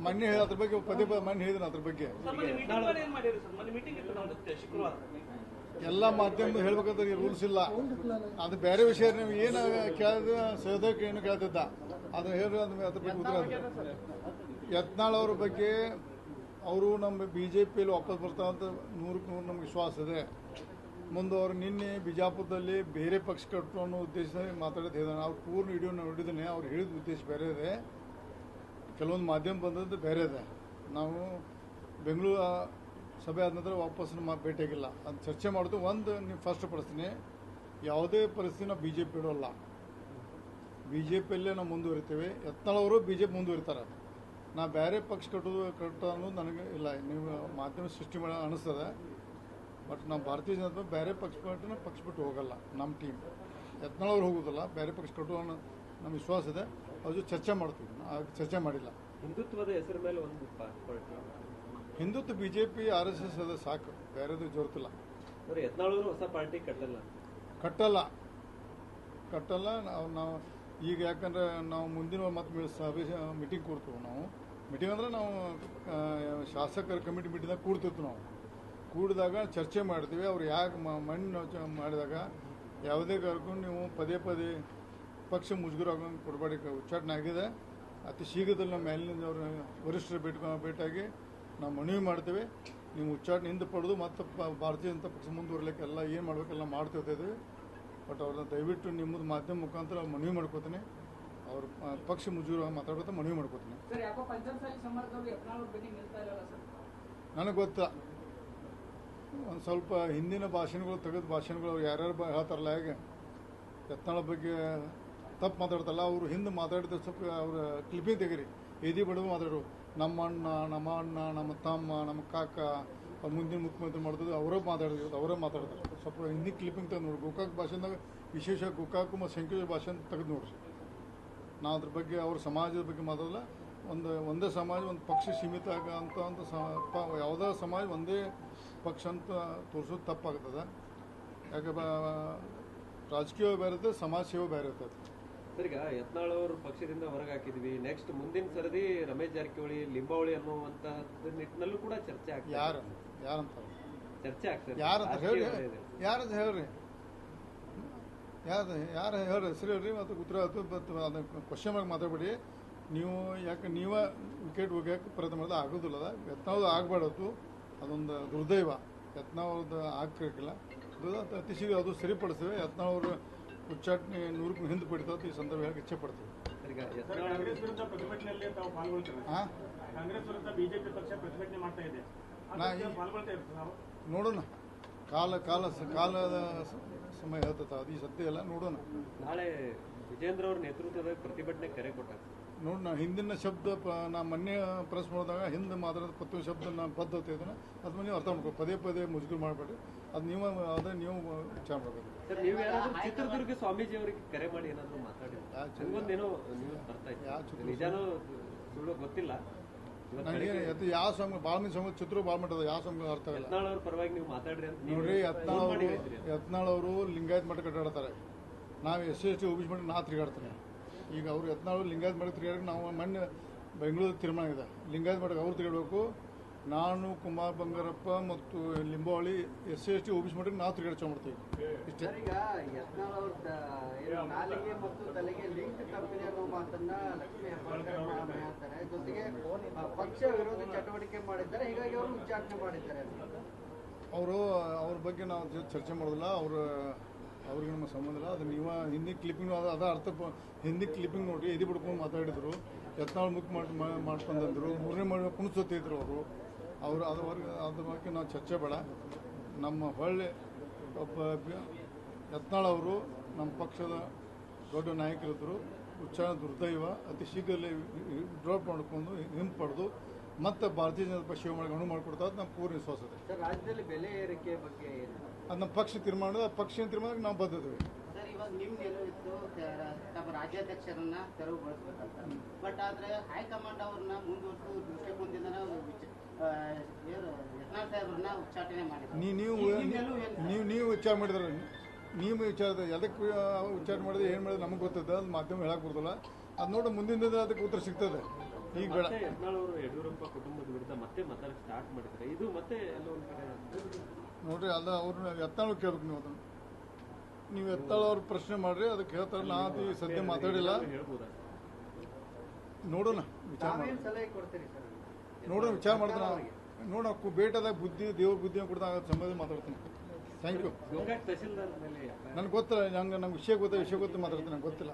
ಮೊನ್ನೆ ಅದ್ರ ಬಗ್ಗೆ ಪದೇ ಮೊನ್ನೆ ಹೇಳಿದ್ರು ಅದ್ರ ಬಗ್ಗೆ ಎಲ್ಲ ಮಾಧ್ಯಮ ಹೇಳ್ಬೇಕಂದ್ರೆ ರೂಲ್ಸ್ ಇಲ್ಲ. ಅದು ಬೇರೆ ವಿಷಯ ನೀವು ಏನು ಕೇಳಿದ ಸಹೋದರಕ್ಕೆ ಏನು ಕೇಳ್ತಿದ್ದ ಅದು ಹೇಳಿ ಅದ್ರ ಬಗ್ಗೆ ಉತ್ತರ. ಯತ್ನಾಳ್ ಅವ್ರ ಬಗ್ಗೆ ಅವರು ನಮ್ಮ ಬಿಜೆಪಿಯಲ್ಲಿ ವಾಪಸ್ ಬರ್ತಾವಂತ 100ಕ್ಕೆ 100 ನಮ್ಗೆ ವಿಶ್ವಾಸ ಇದೆ. ಮುಂದೆ ಅವರು ನಿನ್ನೆ ಬಿಜಾಪುರದಲ್ಲಿ ಬೇರೆ ಪಕ್ಷ ಕಟ್ಟು ಅನ್ನೋ ಉದ್ದೇಶ ಮಾತಾಡೋದು ಹೇಳಿದಾನೆ. ಅವ್ರು ಪೂರ್ಣ ವಿಡಿಯೋ ನೋಡಿದ್ದಾನೆ. ಅವ್ರು ಹೇಳಿದ ಉದ್ದೇಶ ಬೇರೆ ಇದೆ, ಕೆಲವೊಂದು ಮಾಧ್ಯಮ ಬಂದದ್ದು ಬೇರೆ ಇದೆ. ನಾವು ಬೆಂಗಳೂರು ಸಭೆ ಆದ ನಂತರ ವಾಪಸ್ ಭೇಟಿಯಾಗಿಲ್ಲ. ಅದು ಚರ್ಚೆ ಮಾಡೋದು ಒಂದು ನೀವು ಫಸ್ಟ್ ಪಡಿಸ್ತೀನಿ. ಯಾವುದೇ ಪರಿಸ್ಥಿತಿ ನಾವು ಬಿಜೆಪಿ ಇಡೋಲ್ಲ. ಬಿಜೆಪಿಯಲ್ಲೇ ನಾವು ಮುಂದುವರಿತೇವೆ. ಯತ್ನಾಳ್ ಅವರು ಬಿಜೆಪಿ ಮುಂದುವರಿತಾರೆ. ನಾ ಬೇರೆ ಪಕ್ಷ ಕಟ್ಟೋ ಅನ್ನೋದು ನನಗೆ ಇಲ್ಲ. ನೀವು ಮಾಧ್ಯಮ ಸೃಷ್ಟಿ ಮಾಡಿ ಅನಿಸ್ತದೆ. ಬಟ್ ನಾವು ಭಾರತೀಯ ಜನತಾ ಬೇರೆ ಪಕ್ಷ ಬಿಟ್ಟು ಹೋಗಲ್ಲ. ನಮ್ಮ ಟೀಮ್ ಯತ್ನಾಳ್ ಅವ್ರು ಹೋಗೋದಿಲ್ಲ. ಬೇರೆ ಪಕ್ಷ ಕಟ್ಟುವ ನಮ್ಮ ವಿಶ್ವಾಸ ಇದೆ. ಅವ್ರ ಚರ್ಚೆ ಮಾಡ್ತೀವಿ. ಚರ್ಚೆ ಮಾಡಿಲ್ಲ. ಹಿಂದುತ್ವದ ಹೆಸರು ಮೇಲೆ ಒಂದು ಹಿಂದುತ್ವ ಬಿಜೆಪಿ RSS ಅದ ಸಾಕು, ಬೇರೆದು ಜೋರ್ತಿಲ್ಲ. ಯತ್ನಾಳ್ ಅವರು ಹೊಸ ಪಾರ್ಟಿ ಕಟ್ಟಲ್ಲ. ನಾವು ಈಗ ಯಾಕಂದ್ರೆ ನಾವು ಮುಂದಿನ ಮತ್ತೆ ಸಭೆ ಮೀಟಿಂಗ್ ಕೂಡ್ತೀವಿ. ನಾವು ಮೀಟಿಂಗ್ ಅಂದ್ರೆ ನಾವು ಶಾಸಕರ ಕಮಿಟಿ ಮೀಟಿಂಗ್ದಾಗ ಕೂಡ್ತಿರ್ತೀವಿ. ನಾವು ಕೂಡಿದಾಗ ಚರ್ಚೆ ಮಾಡ್ತೀವಿ. ಅವ್ರು ಯಾಕೆ ಮಣ್ಣು ಮಾಡಿದಾಗ ಯಾವುದೇ ಕರ್ಕೊಂಡು ನೀವು ಪದೇ ಪಕ್ಷ ಮುಜುಗರ ಆಗೋಂಗೆ ಕೊಡಬೇಡಿ. ಉಚ್ಚಾಟನೆ ಆಗಿದೆ. ಅತಿ ಶೀಘ್ರದಲ್ಲಿ ನಮ್ಮ ಮೇಲಿನಿಂದ ಅವ್ರ ವರಿಷ್ಠರು ಭೇಟಿಯಾಗಿ ನಾವು ಮನವಿ ಮಾಡ್ತೇವೆ. ನೀವು ಉಚ್ಚಾಟನೆ ಹಿಂದೆ ಪಡೆದು ಮತ್ತು ಭಾರತೀಯ ಜನತಾ ಪಕ್ಷ ಮುಂದುವರಲಿಕ್ಕೆ ಎಲ್ಲ ಏನು ಮಾಡಬೇಕೆಲ್ಲ ಮಾಡ್ತಿರ್ತಿದ್ದೀವಿ. ಬಟ್ ಅವ್ರನ್ನ ದಯವಿಟ್ಟು ನಿಮ್ಮದು ಮಾಧ್ಯಮ ಮುಖಾಂತರ ಮನವಿ ಮಾಡ್ಕೋತೀನಿ. ಅವ್ರ ಪಕ್ಷ ಮುಜುಗರ ಮಾತಾಡೋದು ಮನವಿ ಮಾಡ್ಕೋತೀನಿ. ನನಗೆ ಗೊತ್ತಾ, ಒಂದು ಸ್ವಲ್ಪ ಹಿಂದಿನ ಭಾಷಣಗಳು ತೆಗೆದ ಭಾಷಣಗಳು ಅವ್ರು ಯಾರ್ಯಾರು ಹೇಳ್ತಾರಲ್ಲ, ಹೇಗೆ ಯತ್ನಾಳ್ ಬಗ್ಗೆ ತಪ್ಪು ಮಾತಾಡ್ತಾರಲ್ಲ, ಅವರು ಹಿಂದೆ ಮಾತಾಡಿದ ಸ್ವಲ್ಪ ಅವ್ರ ಕ್ಲಿಪ್ಪಿಂಗ್ ತೆಗೀರಿ. ಎದಿ ಬಡವ ಮಾತಾಡೋರು, ನಮ್ಮ ಅಣ್ಣ, ನಮ್ಮ ತಮ್ಮ, ನಮ್ಮ ಕಾಕ, ಮುಂದಿನ ಮುಖ್ಯಮಂತ್ರಿ ಮಾಡಿದ್ರು ಅವರೇ ಮಾತಾಡ್ತಾರೆ. ಸ್ವಲ್ಪ ಹಿಂದಿ ಕ್ಲಿಪ್ಪಿಂಗ್ ತೆಗೆದು ನೋಡಿ. ಗೋಕಾಕ್ ಭಾಷೆದಾಗ ವಿಶೇಷ ಗೋಕಾಕ್ ಮತ್ತು ಸಂಕೇತ ಭಾಷೆ ಅಂತ ತೆಗೆದು ನೋಡ್ರಿ. ನಾವು ಅದ್ರ ಬಗ್ಗೆ ಅವ್ರ ಸಮಾಜದ ಬಗ್ಗೆ ಮಾತಾಡಲ್ಲ. ಒಂದೇ ಸಮಾಜ ಒಂದು ಪಕ್ಷ ಸೀಮಿತ ಅಂತ ಯಾವುದೇ ಸಮಾಜ ಒಂದೇ ಪಕ್ಷ ಅಂತ ತೋರಿಸೋದು ತಪ್ಪಾಗ್ತದೆ. ಯಾಕೆ ರಾಜಕೀಯ ಬೇರೆ ಇರ್ತದೆ, ಸಮಾಜ ಸೇವೆ ಬೇರೆ ಇರ್ತದೆ. ಸರ್, ಈಗ ಯತ್ನಾಳ್ ಅವರು ಪಕ್ಷದಿಂದ ಹೊರಗೆ ಹಾಕಿದ್ವಿ. ನೆಕ್ಸ್ಟ್ ಮುಂದಿನ ಸರದಿ ರಮೇಶ್ ಜಾರಕಿಹೊಳಿ, ಲಿಂಬಾವಳಿ ಅನ್ನುವಂತ ನಿಟ್ಟಿನಲ್ಲೂ ಕೂಡ ಚರ್ಚೆ ಆಗ್ತದೆ. ಯಾರಂತ ಚರ್ಚೆ ಆಗ್ತದೆ? ಯಾರಂತ ಹೇಳ್ರಿ ಹೆಸರು ಹೇಳ್ರಿ. ಮತ್ತು ಉತ್ತರ ಅದನ್ನ ಕ್ವಶನ್ ಮಾರ್ಕ್ ಮಾತಾಡ್ಬೇಡಿ. ನೀವು ಯಾಕೆ ನೀವೇ ವಿಕೆಟ್ ಹೋಗ್ಯಾಕೆ ಪ್ರಯತ್ನ ಮಾಡಿದ್ರೆ ಆಗೋದಿಲ್ಲ. ಯತ್ನಾಳ್ ಆಗಬಾರ್ದು, ಅದೊಂದು ದುರ್ದೈವ. ಯತ್ನಾಳ್ ಆಗ್ತಿರ್ಕಿಲ್ಲ. ಅತಿ ಶೀಘ್ರ ಅದು ಸರಿಪಡಿಸ್ತೇವೆ. ಯತ್ನಾಳ್ ಅವರು ಉಚ್ಚಾಟನೆ 100ಕ್ಕೂ ಹಿಂದೆ ಪಡಿತಾವೆ. ಈ ಸಂದರ್ಭ ಹೇಳಕ್ಕೆ ಇಚ್ಛೆ ಪಡ್ತೀವಿ. ಕಾಂಗ್ರೆಸ್ ವಿರುದ್ಧ ಪ್ರತಿಭಟನೆಯಲ್ಲಿ ತಾವು ಪಾಲ್ಗೊಳ್ತೀವಿ. ಕಾಂಗ್ರೆಸ್ ವಿರುದ್ಧ ಬಿಜೆಪಿ ಪಕ್ಷ ಪ್ರತಿಭಟನೆ ಮಾಡ್ತಾ ಇದೆ. ನೋಡೋಣ, ಕಾಲದ ಸಮಯ ಹೇಳ್ತದ. ಅದು ಈ ಸತ್ಯ ಎಲ್ಲ ನೋಡೋಣ. ನಾಳೆ ವಿಜೇಂದ್ರ ಅವ್ರ ನೇತೃತ್ವದ ಪ್ರತಿಭಟನೆ ಕರೆ ಕೊಟ್ಟಾಗ ನೋಡೋಣ. ಹಿಂದಿನ ಶಬ್ದ ನಾ ಮೊನ್ನೆ ಪ್ರೆಸ್ ಮಾಡಿದಾಗ ಹಿಂದೆ ಮಾತಾಡೋದು ಪ್ರತಿ ಶಬ್ದ ನಾನು ಪದ್ಧತಿ ಇದನ್ನ ಅದು ನೀವು ಅರ್ಥ ಮಾಡ್ಕೊ. ಪದೇ ಮುಜುಗರ ಮಾಡಬೇಡಿ. ಅದು ನೀವು ವಿಚಾರ ಮಾಡಬೇಕು. ಸರ್, ನೀವು ಯಾರಾದ್ರೂ ಚಿತ್ರದುರ್ಗ ಸ್ವಾಮೀಜಿ ಅವರಿಗೆ ಕರೆ ಮಾಡಿ ಏನಾದ್ರು ಮಾತಾಡಿದ್ರೆ ಏನೋ ನ್ಯೂಸ್ ಬರ್ತಾ ಇತ್ತು, ನಿಜಾನೋ ಸುಳ್ಳು ಗೊತ್ತಿಲ್ಲ. ನನಗೆ ಯಾವ ಸ್ವಾಮಿ ಭಾಳ ಮಂದಿ ಸ್ವಾಮಿ ಚಿತ್ರ ಭಾಳ ಮಾಡಿದ ಯಾವ ಸ್ವಾಮಿ ಅರ್ಥ ಇಲ್ಲ. ಯತ್ನಾಳ್ ಅವ್ರ ಪರವಾಗಿ ನೀವು ಮಾತಾಡ್ರಿ ಅಂತ ನೋಡ್ರಿ. ಯತ್ನಾಳ್ ಅವರು ಲಿಂಗಾಯತ್ ಮಠ ಕಟ್ಟಾಡ್ತಾರೆ. ನಾವು SC OBC ಮಠ ನಾ ತಿರುಗಾಡ್ತಾರೆ. ಈಗ ಅವರು ಯತ್ನಾಳ್ ಲಿಂಗಾಯತ್ ಮಠ ತಿರುಗಾಡಿ ನಾವು ಮೊನ್ನೆ ಬೆಂಗಳೂರು ತೀರ್ಮಾನ ಇದೆ. ಲಿಂಗಾಯತ್ ಮಠಕ್ಕೆ ಅವ್ರು ತಿರುಗಾಡಬೇಕು. ನಾನು, ಕುಮಾರ್ ಬಂಗಾರಪ್ಪ ಮತ್ತು ಲಿಂಬಾವಳಿ SC OBC ಮಠಕ್ಕೆ ನಾವು ತಿರುಗಾಡಿ ಚೋ ಮಾಡ್ತೀವಿ. ಇಷ್ಟೇ. ಈಗ ಯತ್ನಾಳ್ ಅವ್ರ ನಾಲಿಗೆ ಮತ್ತು ತಲೆಗೆ ಲಿಂಕ್ ಕಂಪನಿ ಅನ್ನೋ ಮಾತನ್ನ ಲಕ್ಷ್ಮೀ ಹೆಬ್ಬಾಳ್ಕರ್ ಹೇಳ್ತಾರೆ. ಜೊತೆಗೆ ಪಕ್ಷ ವಿರೋಧಿ ಚಟುವಟಿಕೆ ಮಾಡಿದ್ದಾರೆ, ಹೀಗಾಗಿ ಅವರು ಉಚ್ಚಾಟನೆ ಮಾಡಿದ್ದಾರೆ. ಅವ್ರ ಬಗ್ಗೆ ನಾವು ಚರ್ಚೆ ಮಾಡೋದಿಲ್ಲ. ಅವ್ರಿಗೆ ನಮ್ಮ ಸಂಬಂಧ ಇಲ್ಲ. ಅದು ನೀವು ಹಿಂದಿ ಕ್ಲಿಪ್ಪಿಂಗ್ ಅದ ಅರ್ಥ. ಹಿಂದಿ ಕ್ಲಿಪ್ಪಿಂಗ್ ನೋಡಿ ಎದಿ ಬಿಡ್ಕೊಂಡು ಮಾತಾಡಿದ್ರು. ಯತ್ನಾಳ್ ಮುಖ ಮಾಡ್ಕೊಂಡ್ರು. 3ನೇ ಮಾಡಿ ಕುಣಿಸೋತಿದ್ರು ಅದ್ರ ಬಗ್ಗೆ ನಾವು ಚರ್ಚೆ ಬೇಡ. ನಮ್ಮ ಹೊಳ್ಳಿ ಯತ್ನಾಳ್ ಅವರು ನಮ್ಮ ಪಕ್ಷದ ದೊಡ್ಡ ನಾಯಕರಿದ್ದರು. ಉಚ್ಚಾರ ದುರ್ದೈವ. ಅತಿ ಶೀಘ್ರದಲ್ಲೇ ಡ್ರಾಪ್ ಮಾಡ್ಕೊಂಡು ಹಿಂಪಡೆದು ಮತ್ತೆ ಭಾರತೀಯ ಜನತಾ ಪಕ್ಷ ಅಣು ಮಾಡಿಕೊಡ್ತಾರೆ. ನಮ್ಮ ಪೂರ್ಣ ವಿಶ್ವಾಸ ಇದೆ. ರಾಜ್ಯದಲ್ಲಿ ಬೆಲೆ ಏರಿಕೆ ಬಗ್ಗೆ ಅದು ನಮ್ಮ ಪಕ್ಷ ತೀರ್ಮಾನ. ಪಕ್ಷದ ತೀರ್ಮಾನಕ್ಕೆ ನಾವು ಬದ್ಧತೆವೆ. ಸರ್, ಇವಾಗ ನಿಮ್ಮ ನಿಲುವಿತ್ತು ತಮ್ಮ ರಾಜ್ಯಾಧ್ಯಕ್ಷರನ್ನ ತೆರವುಗೊಳಿಸಬೇಕಂತ. ಬಟ್ ಆದ್ರೆ ಹೈಕಮಾಂಡ್ ಅವ್ರನ್ನ ಮುಂದುವರೆದು ದೃಷ್ಟಿಕೋನದಿಂದ ಯತ್ನಾಳ್ ಸಾಹೇಬ್ರನ್ನ ಉಚ್ಚಾಟನೆ ಮಾಡಿದ್ರು. ನೀವು ವಿಚಾರ ಮಾಡಿದ್ರೆ ನೀವು ವಿಚಾರದ ಎದಕ್ಕೆ ವಿಚಾರ ಮಾಡಿದ್ರೆ ಏನು ಮಾಡಿದ್ರೆ ನಮಗೆ ಗೊತ್ತಿದೆ. ಅದು ಮಾಧ್ಯಮ ಹೇಳಕ್ ಬರ್ತಲ್ಲ. ಅದು ನೋಡಿ ಮುಂದಿನ ದಿನ ಅದಕ್ಕೆ ಉತ್ತರ ಸಿಗ್ತದೆ. ಈಗ ಬೇಡ. ಮತ್ತೆ ಯತ್ನಾಳ್ ಅವರು ಯಡಿಯೂರಪ್ಪ ಕುಟುಂಬದ ವಿರುದ್ಧ ಮತ್ತೆ ಮಾತಾಡಕ್ಕೆ ಸ್ಟಾರ್ಟ್ ಮಾಡಿದ್ದಾರೆ. ಇದು ಮತ್ತೆ ಎಲ್ಲೋ ಒಂದ್ ಕಡೆ ನೋಡ್ರಿ ಅಲ್ಲ, ಅವ್ರನ್ನ ಎತ್ತಾಳು ಕೇಳ್ಬೇಕು ನೀವು ಅದನ್ನು. ನೀವು ಎತ್ತಾಳು ಅವ್ರ ಪ್ರಶ್ನೆ ಮಾಡ್ರಿ, ಅದಕ್ಕೆ ಹೇಳ್ತಾರೆ. ನಾ ಅದು ಈ ಸದ್ಯ ಮಾತಾಡಿಲ್ಲ, ಹೇಳ್ಬೋದಾ? ನೋಡೋಣ, ವಿಚಾರ ಮಾಡಿ ತಾವೇನ್ ಸಲಹೆ ಕೊಡ್ತೀರಿ ಸರ್? ನೋಡೋಣ, ವಿಚಾರ ಮಾಡಿದ್ರೆ ನೋಡೋಣ. ಬೇಟದಾಗ ಬುದ್ಧಿ, ದೇವ್ರ ಬುದ್ಧಿ ಕೊಡ್ದಾಗ ಸಂಬಂಧ ಮಾತಾಡ್ತೀನಿ. Thank you. ಗೋಕಾಕ್ ತಹಸೀಲ್ದಾರ್ ಮೇಲೆ ನನಗೆ ಗೊತ್ತಿಲ್ಲ, ನಂಗೆ ವಿಷಯ ಗೊತ್ತ ಮಾತಾಡ್ತೀನಿ, ನಂಗೆ ಗೊತ್ತಿಲ್ಲ.